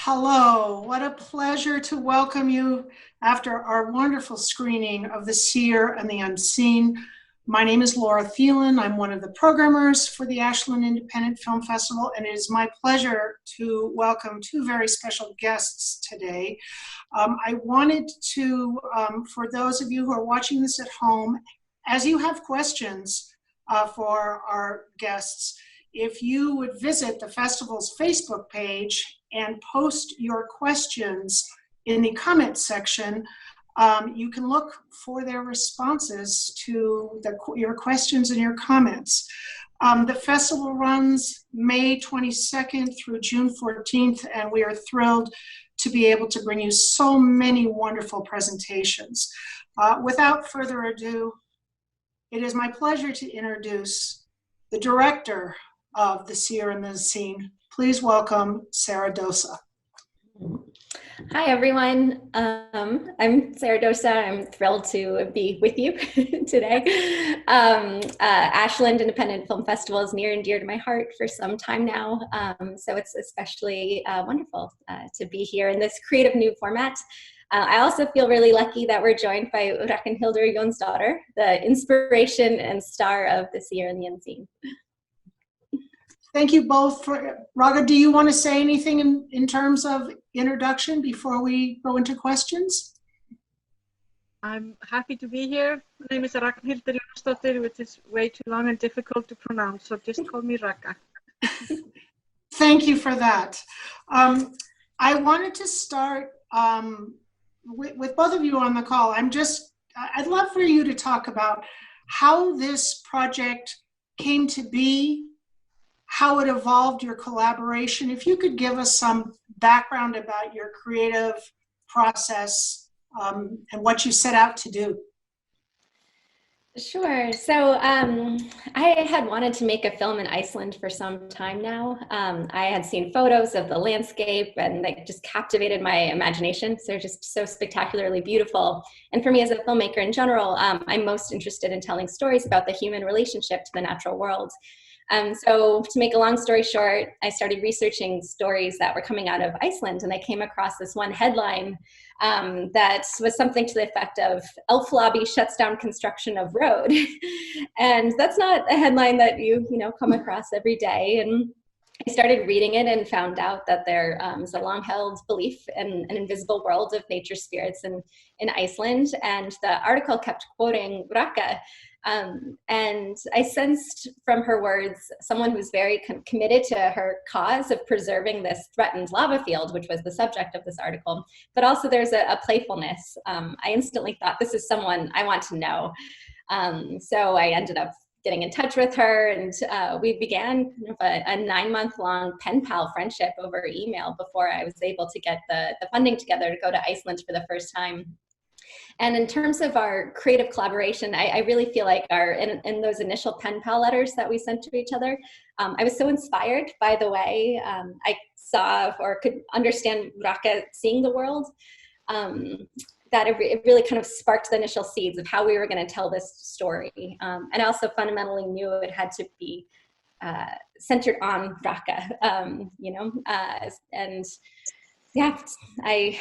Hello, what a pleasure to welcome you after our wonderful screening of the Seer and the Unseen. My name is Laura Thielen. I'm one of the programmers for the Ashland Independent Film Festival, and it is my pleasure to welcome two very special guests today. I wanted to, for those of you who are watching this at home, as you have questions for our guests, if you would visit the festival's Facebook page and post your questions in the comments section, you can look for their responses to your questions and your comments. The festival runs May 22nd through June 14th, and we are thrilled to be able to bring you so many wonderful presentations. Without further ado, it is my pleasure to introduce the director of the Seer and the Unseen. Please welcome Sara Dosa. Hi, everyone. I'm Sara Dosa. I'm thrilled to be with you today. Ashland Independent Film Festival is near and dear to my heart for some time now. So it's especially wonderful to be here in this creative new format. I also feel really lucky that we're joined by Ragnhildur Jónsdóttir, the inspiration and star of the Seer and the Unseen. Thank you both. Raga, do you want to say anything in terms of introduction before we go into questions? I'm happy to be here. My name is Ragnhildur Jónsdóttir, which is way too long and difficult to pronounce, so just call me Raka. Thank you for that. I wanted to start with both of you on the call. I'd love for you to talk about how this project came to be, how it evolved your collaboration. If you could give us some background about your creative process and what you set out to do. Sure. So I had wanted to make a film in Iceland for some time now. I had seen photos of the landscape and they just captivated my imagination. So they're just so spectacularly beautiful. And for me as a filmmaker in general, I'm most interested in telling stories about the human relationship to the natural world. So to make a long story short, I started researching stories that were coming out of Iceland, and I came across this one headline that was something to the effect of "Elf Lobby shuts down construction of road." And that's not a headline that you come across every day. And I started reading it and found out that there is a long-held belief in an invisible world of nature spirits in Iceland. And the article kept quoting Raka. And I sensed from her words someone who's very committed to her cause of preserving this threatened lava field, which was the subject of this article. But also there's a playfulness. I instantly thought, this is someone I want to know. So I ended up getting in touch with her, and we began kind of a 9-month-long pen pal friendship over email before I was able to get the funding together to go to Iceland for the first time. And in terms of our creative collaboration, I really feel like in those initial pen pal letters that we sent to each other, I was so inspired by the way I saw or could understand Raka seeing the world, that it really kind of sparked the initial seeds of how we were going to tell this story. And I also fundamentally knew it had to be centered on Raka, and yeah, I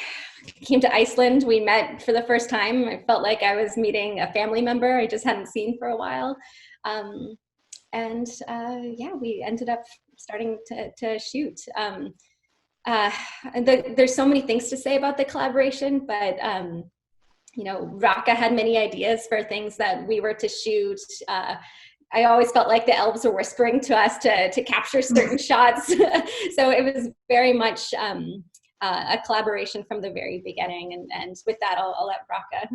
came to Iceland. We met for the first time. I felt like I was meeting a family member I just hadn't seen for a while. Yeah, we ended up starting to shoot. There's so many things to say about the collaboration, but Raka had many ideas for things that we were to shoot. I always felt like the elves were whispering to us to capture certain shots. So it was very much a collaboration from the very beginning, and with that, I'll let Raka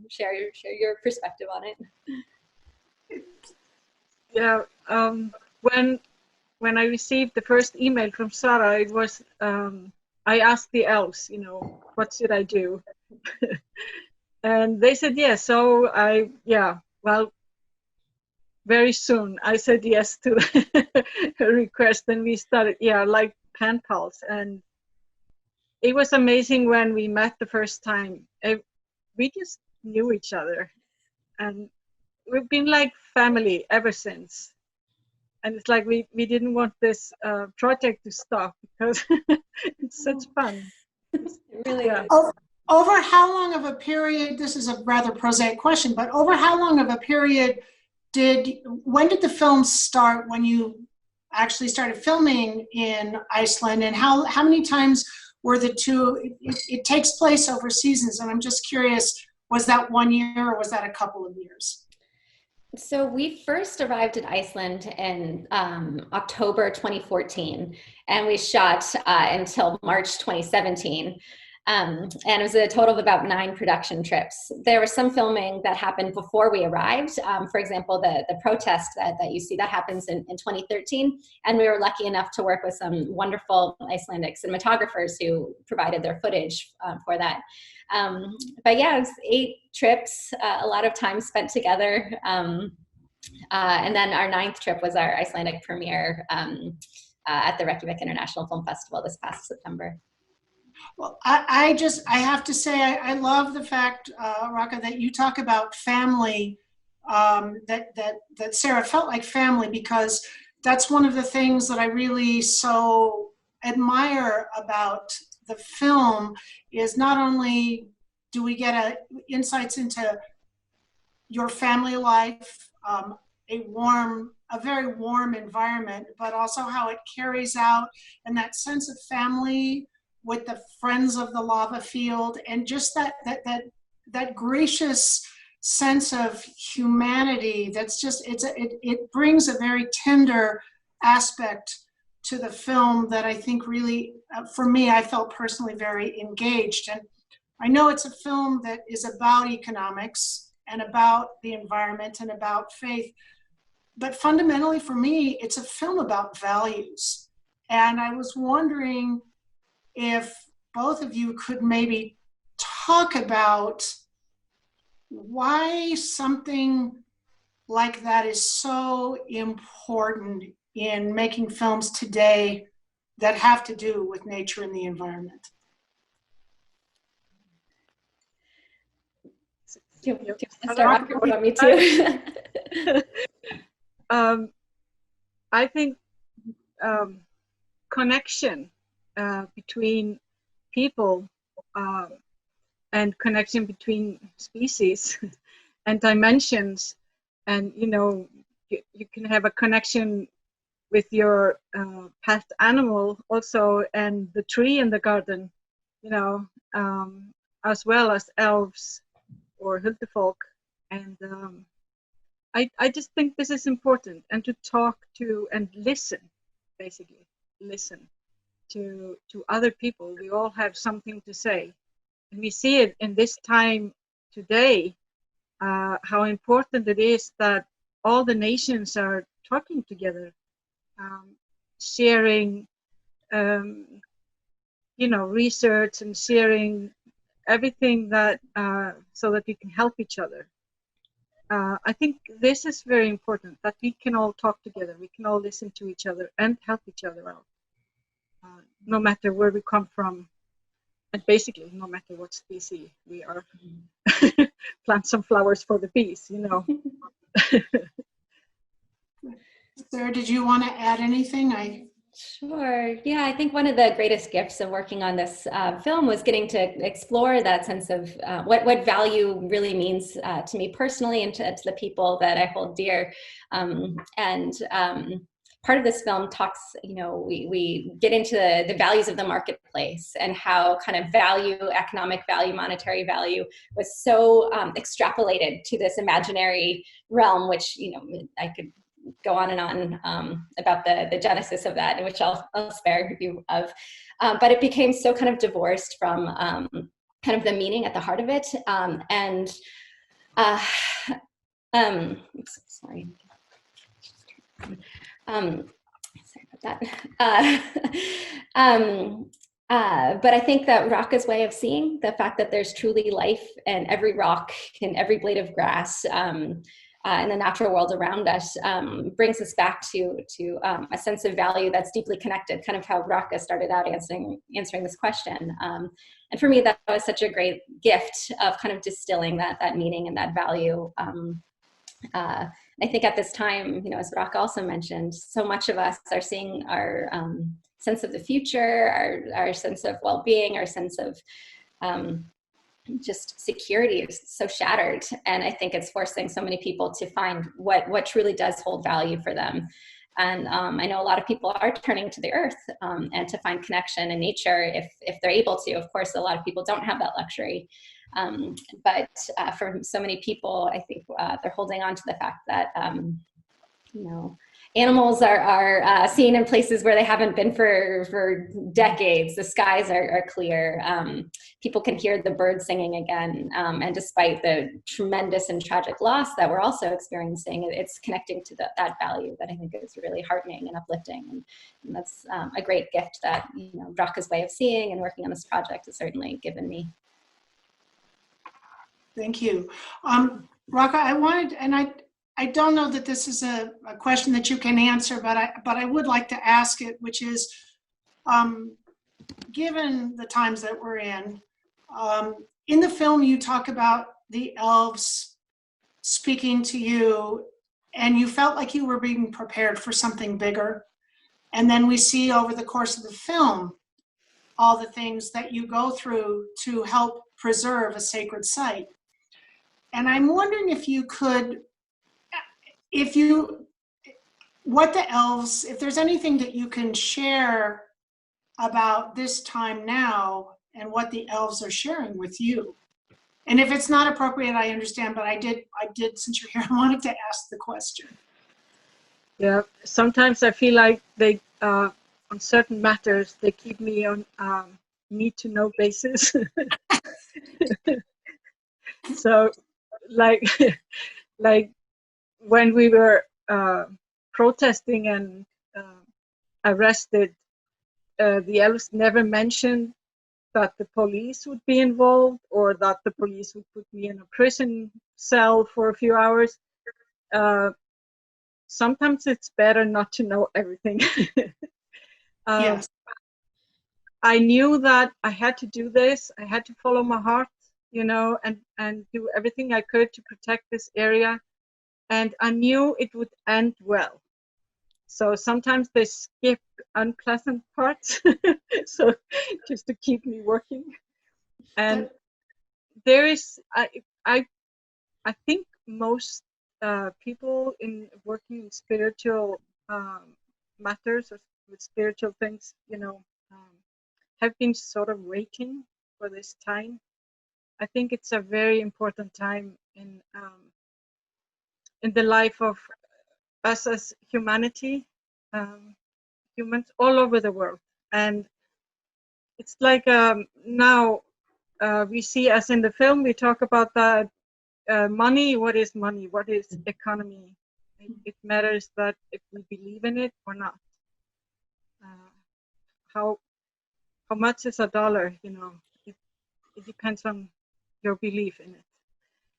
share your perspective on it. Yeah, when I received the first email from Sara, it was I asked the elves, what should I do, and they said yes. So well, very soon I said yes to her request, and we started like pen pals. And it was amazing when we met the first time. We just knew each other, and we've been like family ever since. and it's like we didn't want this project to stop because it's such fun. It really is. Over how long of a period, this is a rather prosaic question, but over how long of a period when did the film start when you actually started filming in Iceland, and how many times were the two, it takes place over seasons, and I'm just curious, was that 1 year or was that a couple of years? So we first arrived in Iceland in October 2014, and we shot until March 2017. And it was a total of about 9 production trips. There was some filming that happened before we arrived. For example, the protest that you see, that happens in 2013. And we were lucky enough to work with some wonderful Icelandic cinematographers who provided their footage for that. But yeah, it was 8 trips, a lot of time spent together. And then our 9th trip was our Icelandic premiere at the Reykjavik International Film Festival this past September. Well, I have to say, I love the fact, Raka, that you talk about family, that Sara felt like family, because that's one of the things that I really so admire about the film, is not only do we get insights into your family life, a very warm environment, but also how it carries out, and that sense of family with the friends of the lava field, and just that gracious sense of humanity. That's just, it brings a very tender aspect to the film that I think really, for me, I felt personally very engaged. And I know it's a film that is about economics and about the environment and about faith, but fundamentally for me, it's a film about values. And I was wondering if both of you could maybe talk about why something like that is so important in making films today that have to do with nature and the environment. Do you want to start, or want me to? I think connection between people and connection between species and dimensions, and you can have a connection with your pet animal also, and the tree in the garden, as well as elves or Huldufolk. And I just think this is important, and to talk to and listen, basically listen to other people. We all have something to say, and we see it in this time today, how important it is that all the nations are talking together, sharing research and sharing everything that so that we can help each other. I think this is very important, that we can all talk together, we can all listen to each other and help each other out, no matter where we come from, and basically no matter what species we are. Plant some flowers for the bees, Sara, did you want to add anything? Sure. Yeah, I think one of the greatest gifts of working on this film was getting to explore that sense of what value really means to me personally, and to the people that I hold dear. Part of this film talks, we get into the values of the marketplace, and how kind of value, economic value, monetary value was so extrapolated to this imaginary realm, which, I could go on and on about the genesis of that, which I'll spare you of. But it became so kind of divorced from kind of the meaning at the heart of it. Sorry. Sorry about that. But I think that Raka's way of seeing the fact that there's truly life in every rock, in every blade of grass, in the natural world around us, brings us back to a sense of value that's deeply connected, kind of how Raka started out answering this question. And for me, that was such a great gift of kind of distilling that meaning and that value I think at this time, you know, as Brock also mentioned, so much of us are seeing our sense of the future, our sense of well-being, our sense of just security is so shattered. And I think it's forcing so many people to find what truly does hold value for them. And I know a lot of people are turning to the earth and to find connection in nature if they're able to. Of course, a lot of people don't have that luxury. But for so many people, I think they're holding on to the fact that, you know, animals are seen in places where they haven't been for decades. The skies are clear. People can hear the birds singing again. And despite the tremendous and tragic loss that we're also experiencing, it's connecting to that value that I think is really heartening and uplifting. And that's a great gift that, you know, Raka's way of seeing and working on this project has certainly given me. Thank you. Raka, I wanted, and I don't know that this is a question that you can answer, but I would like to ask it, which is, given the times that we're in the film you talk about the elves speaking to you, and you felt like you were being prepared for something bigger. And then we see over the course of the film all the things that you go through to help preserve a sacred site. And I'm wondering if you could, what the elves, if there's anything that you can share about this time now and what the elves are sharing with you. And if it's not appropriate, I understand, but I did, since you're here, I wanted to ask the question. Yeah, sometimes I feel like they, on certain matters, they keep me on need to know basis. So, like when we were protesting and arrested, the elves never mentioned that the police would be involved or that the police would put me in a prison cell for a few hours. Sometimes it's better not to know everything. Yes. I knew that I had to do this. I had to follow my heart, you know, and do everything I could to protect this area. And I knew it would end well. So sometimes they skip unpleasant parts, so just to keep me working. And there is, I think most people in working in spiritual matters or with spiritual things, you know, have been sort of waiting for this time. I think it's a very important time in the life of us as humanity, humans all over the world. And it's like now we see, as in the film, we talk about that money. What is money? What is economy? It matters that if we believe in it or not. How much is a dollar? You know, it depends on your belief in it.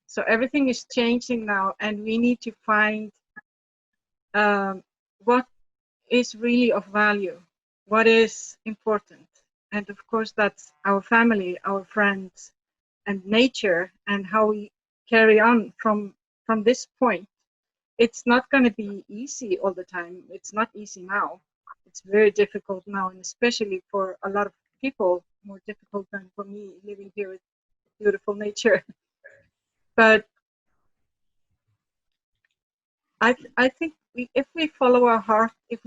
So everything is changing now, and we need to find what is really of value, what is important. And of course, that's our family, our friends, and nature, and how we carry on from this point. It's not going to be easy all the time. It's not easy now. It's very difficult now, and especially for a lot of people, more difficult than for me living here with beautiful nature. But I think if we follow our heart, if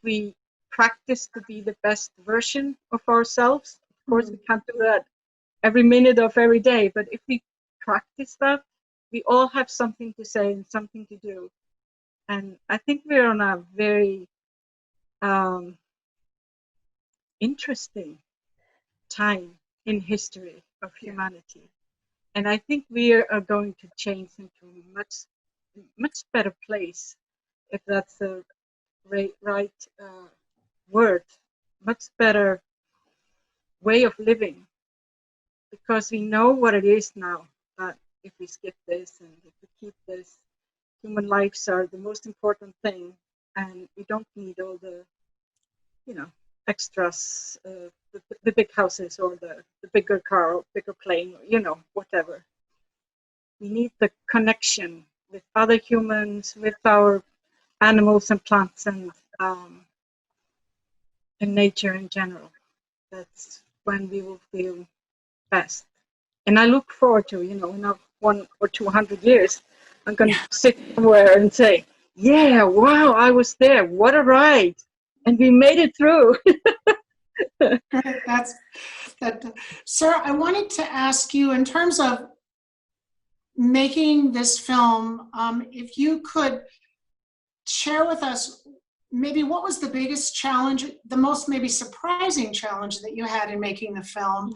we practice to be the best version of ourselves, of course we can't do that every minute of every day, but if we practice that, we all have something to say and something to do. And I think we're on a very interesting time in history of humanity. And I think we are going to change into a much better place, if that's the right word, much better way of living, because we know what it is now, that if we skip this and if we keep this, human lives are the most important thing, and we don't need all the, you know, extras, the big houses or the bigger car or bigger plane, or, you know, whatever. We need the connection with other humans, with our animals and plants, and nature in general. That's when we will feel best. And I look forward to, in 100 or 200 years, I'm going to sit somewhere and say, yeah, wow, I was there. What a ride. And we made it through. That's that. Sara, I wanted to ask you, in terms of making this film, if you could share with us maybe what was the biggest challenge, the most maybe surprising challenge that you had in making the film,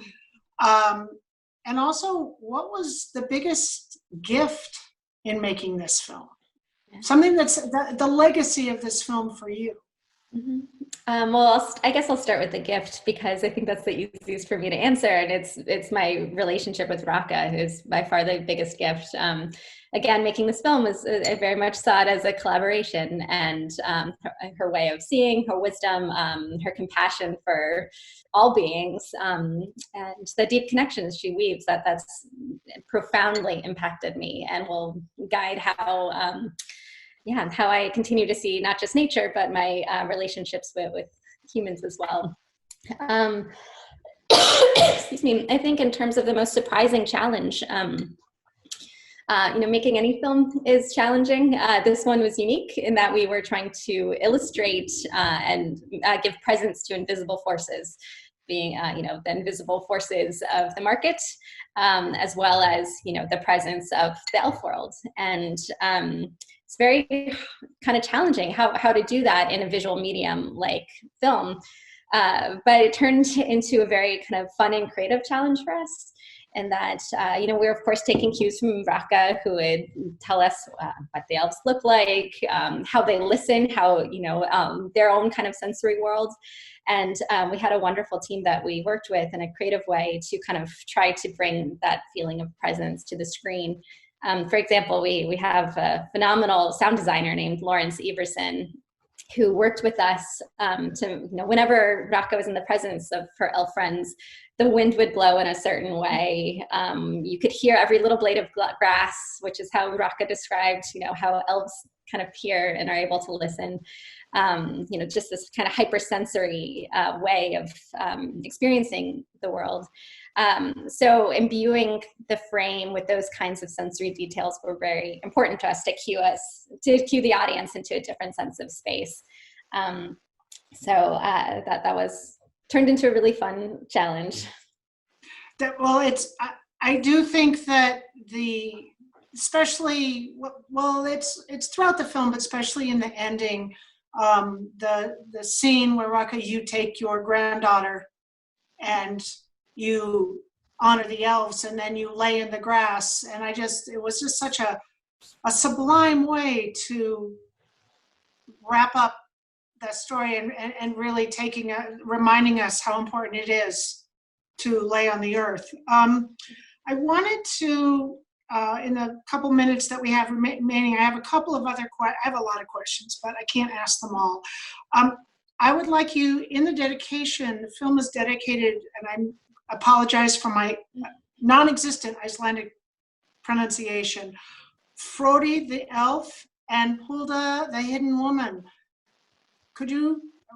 and also what was the biggest gift in making this film? Something that's the legacy of this film for you. Mm-hmm. Well, I guess I'll start with the gift, because I think that's the easiest for me to answer, and it's my relationship with Raka, who's by far the biggest gift. Again, making this film was, I very much saw it as a collaboration, and her way of seeing, her wisdom, her compassion for all beings, and the deep connections she weaves, that's profoundly impacted me and will guide how I continue to see not just nature, but my relationships with humans as well. Excuse me. I think in terms of the most surprising challenge, making any film is challenging. This one was unique in that we were trying to illustrate and give presence to invisible forces, being, the invisible forces of the market, as well as, the presence of the elf world. And it's very kind of challenging how to do that in a visual medium like film. But it turned into a very kind of fun and creative challenge for us. And that, we're of course taking cues from Raka, who would tell us what the elves look like, how they listen, how, their own kind of sensory world. And we had a wonderful team that we worked with in a creative way to kind of try to bring that feeling of presence to the screen. For example, we have a phenomenal sound designer named Lawrence Everson, who worked with us to, whenever Raka was in the presence of her elf friends, the wind would blow in a certain way. You could hear every little blade of grass, which is how Raka described, how elves kind of hear and are able to listen. Just this kind of hypersensory way of experiencing the world. So imbuing the frame with those kinds of sensory details were very important to us to cue the audience into a different sense of space. So that was turned into a really fun challenge. I do think that especially, it's throughout the film, but especially in the ending, the scene where Raka, you take your granddaughter and you honor the elves, and then you lay in the grass, and it was just such a sublime way to wrap up that story, and really reminding us how important it is to lay on the earth. I wanted to, in the couple minutes that we have remaining, I have a couple of I have a lot of questions, but I can't ask them all. I would like you, in the dedication, the film is dedicated, and I apologize for my non-existent Icelandic pronunciation, Frodi the elf and Hulda the hidden woman.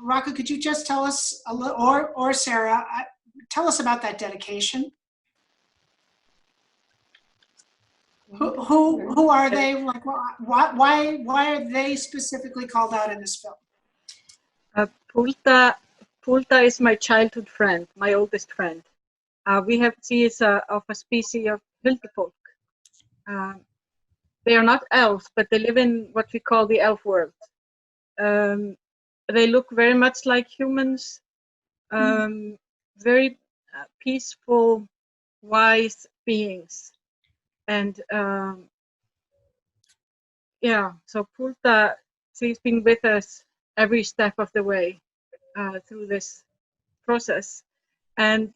Raka, could you just tell us a little, or Sara, tell us about that dedication? Who are they? Like, why are they specifically called out in this film? Pulta is my childhood friend, my oldest friend. She is of a species of Huldufolk. They are not elves, but they live in what we call the elf world. They look very much like humans, very peaceful, wise beings. And so Pulta, she's been with us every step of the way through this process. And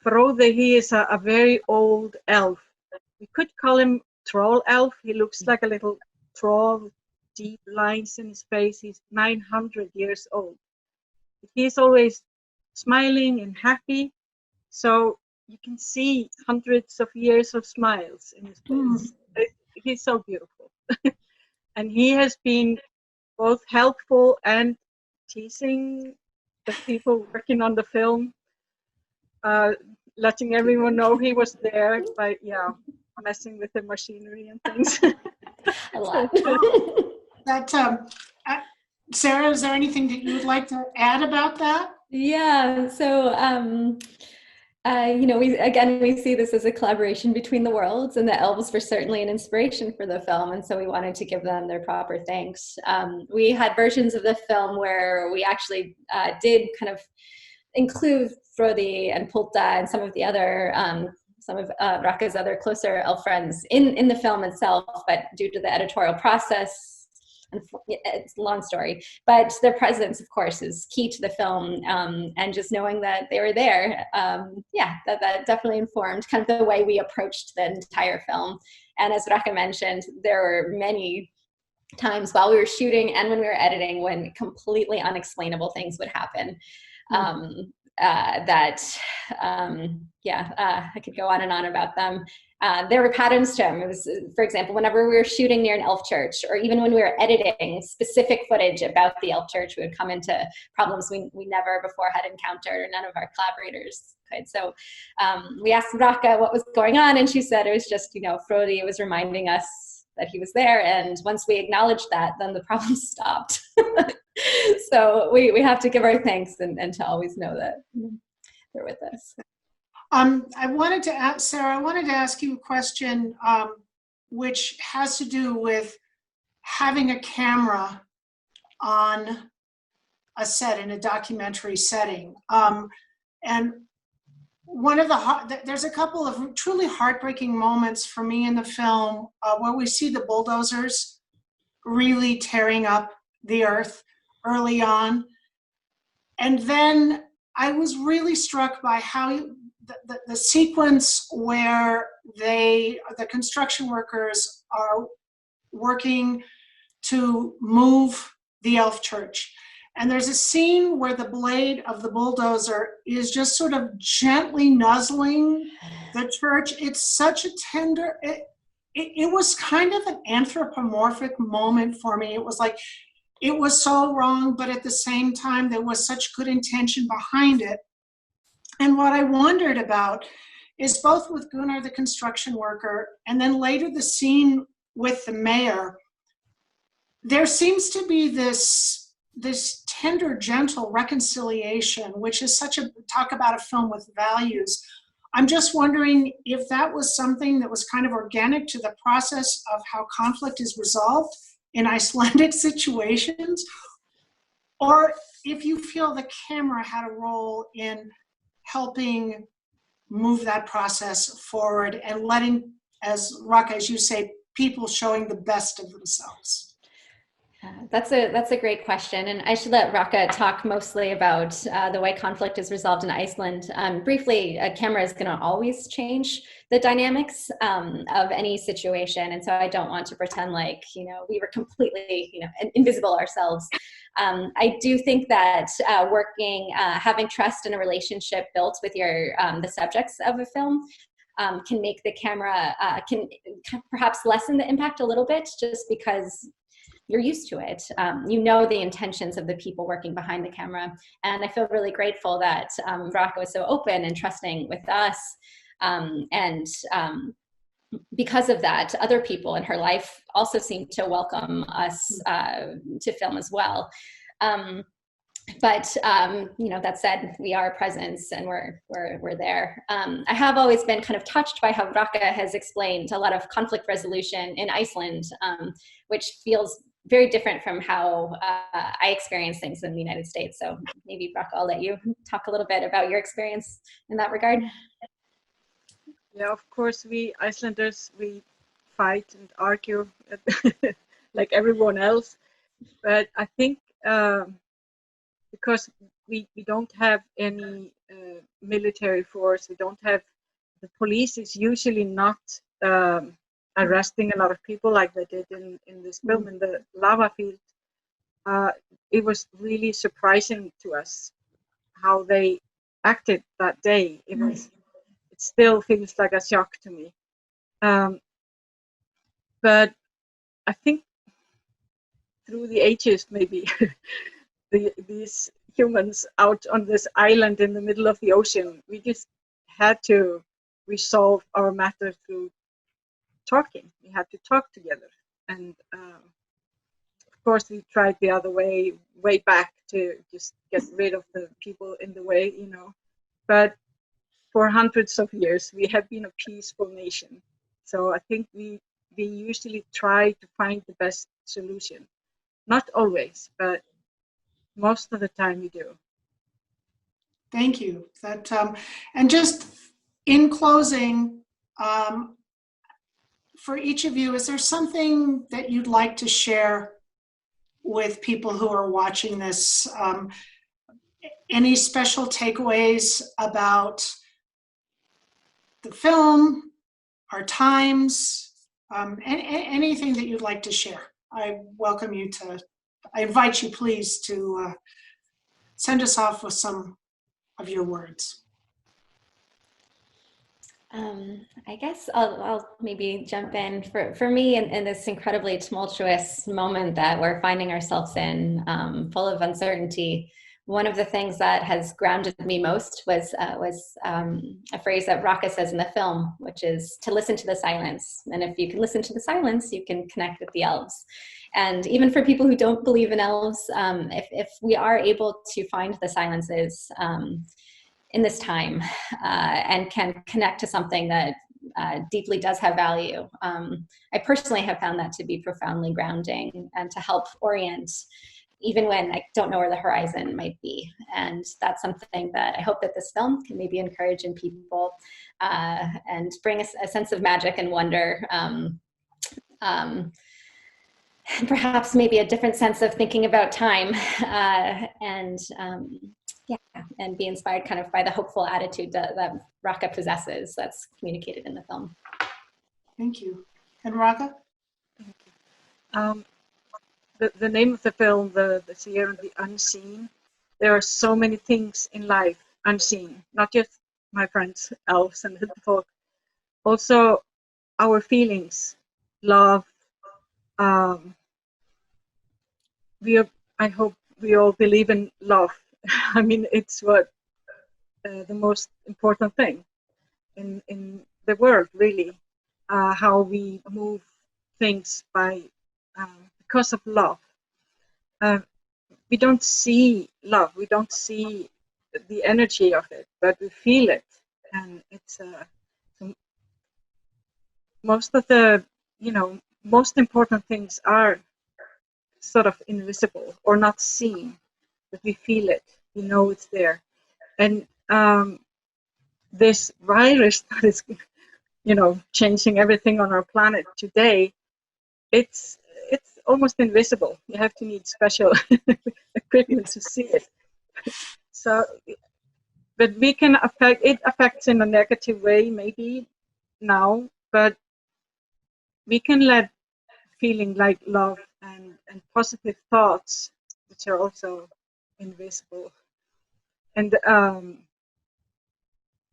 Frode, he is a very old elf. We could call him troll elf. He looks like a little troll with deep lines in his face. He's 900 years old. He's always smiling and happy. So you can see hundreds of years of smiles in his face. He's so beautiful. And he has been both helpful and teasing the people working on the film, letting everyone know he was there by, messing with the machinery and things. A lot. Sarah, is there anything that you would like to add about that? Yeah, so we see this as a collaboration between the worlds, and the elves were certainly an inspiration for the film, and so we wanted to give them their proper thanks. We had versions of the film where we actually did kind of include Frodi and Pulta and some of the other some of Raka's other closer elf friends in the film itself, but due to the editorial process, and it's a long story, but their presence, of course, is key to the film, and just knowing that they were there, that definitely informed kind of the way we approached the entire film. And as Raka mentioned, there were many times while we were shooting and when we were editing when completely unexplainable things would happen. I could go on and on about them. There were patterns to them. It was, for example, whenever we were shooting near an elf church, or even when we were editing specific footage about the elf church, we would come into problems we never before had encountered, or none of our collaborators could. So we asked Raka what was going on, and she said it was just, Frodi was reminding us that he was there, and once we acknowledged that, then the problem stopped. So we have to give our thanks and to always know that they're with us. I wanted to ask, Sarah, I wanted to ask you a question which has to do with having a camera on a set in a documentary setting. And one of there's a couple of truly heartbreaking moments for me in the film where we see the bulldozers really tearing up the earth early on. And then I was really struck by how the sequence where the construction workers are working to move the elf church. And there's a scene where the blade of the bulldozer is just sort of gently nuzzling the church. It's such a tender, it was kind of an anthropomorphic moment for me. It was like, it was so wrong, but at the same time, there was such good intention behind it. And what I wondered about is both with Gunnar, the construction worker, and then later the scene with the mayor, there seems to be this tender, gentle reconciliation, which is talk about a film with values. I'm just wondering if that was something that was kind of organic to the process of how conflict is resolved in Icelandic situations, or if you feel the camera had a role in helping move that process forward and letting, as Raka, as you say, people showing the best of themselves. That's a great question, and I should let Raka talk mostly about the way conflict is resolved in Iceland. Briefly, a camera is going to always change the dynamics of any situation, and so I don't want to pretend like we were completely invisible ourselves. I do think that having trust in a relationship built with the subjects of a film can make the camera can perhaps lessen the impact a little bit, just because you're used to it. The intentions of the people working behind the camera. And I feel really grateful that Raka was so open and trusting with us. Because of that, other people in her life also seemed to welcome us to film as well. That said, we are a presence and we're there. I have always been kind of touched by how Raka has explained a lot of conflict resolution in Iceland, which feels very different from how I experience things in the United States. So maybe Raka, I'll let you talk a little bit about your experience in that regard. Yeah, of course, we Icelanders, we fight and argue like everyone else. But I think because we don't have any military force, we don't have, the police is usually not arresting a lot of people like they did in this film in the lava field. It was really surprising to us how they acted that day. It's still feels like a shock to me. But I think through the ages, maybe, these humans out on this island in the middle of the ocean, we just had to resolve our matter through talking. We had to talk together. And of course, we tried the other way back to just get rid of the people in the way, you know. But for hundreds of years, we have been a peaceful nation. So I think we usually try to find the best solution. Not always, but most of the time we do. Thank you. And just in closing, for each of you, is there something that you'd like to share with people who are watching this? Any special takeaways about the film, our times, anything that you'd like to share? I invite you please to send us off with some of your words. I guess I'll maybe jump in. For me, in this incredibly tumultuous moment that we're finding ourselves in, full of uncertainty, one of the things that has grounded me most was a phrase that Raka says in the film, which is to listen to the silence. And if you can listen to the silence, you can connect with the elves. And even for people who don't believe in elves, if we are able to find the silences in this time and can connect to something that deeply does have value, I personally have found that to be profoundly grounding and to help orient even when I don't know where the horizon might be. And that's something that I hope that this film can maybe encourage in people and bring a sense of magic and wonder. Perhaps maybe a different sense of thinking about time and be inspired kind of by the hopeful attitude that Raka possesses that's communicated in the film. Thank you. And Raka? The name of the film, the Seer the Unseen, there are so many things in life unseen, not just my friends, elves and the folk, also our feelings, love. I hope we all believe in love. I mean, it's what the most important thing in the world, really. How we move things by because of love. We don't see love, we don't see the energy of it, but we feel it, and it's most of the most important things are sort of invisible or not seen, but we feel it, we know it's there. And this virus that is changing everything on our planet today, it's almost invisible. You have to need special equipment to see it. So, but we can affects in a negative way maybe now, but we can let feeling like love and positive thoughts, which are also invisible. And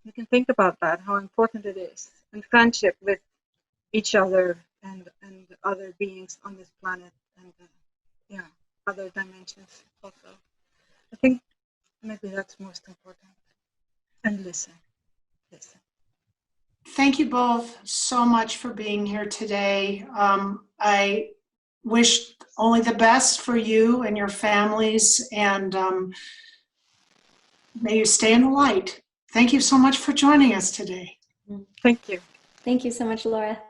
you can think about that, how important it is. And friendship with each other and other beings on this planet, and other dimensions also. I think maybe that's most important. And listen. Thank you both so much for being here today. I wish only the best for you and your families, and may you stay in the light. Thank you so much for joining us today. Thank you. Thank you so much, Laura.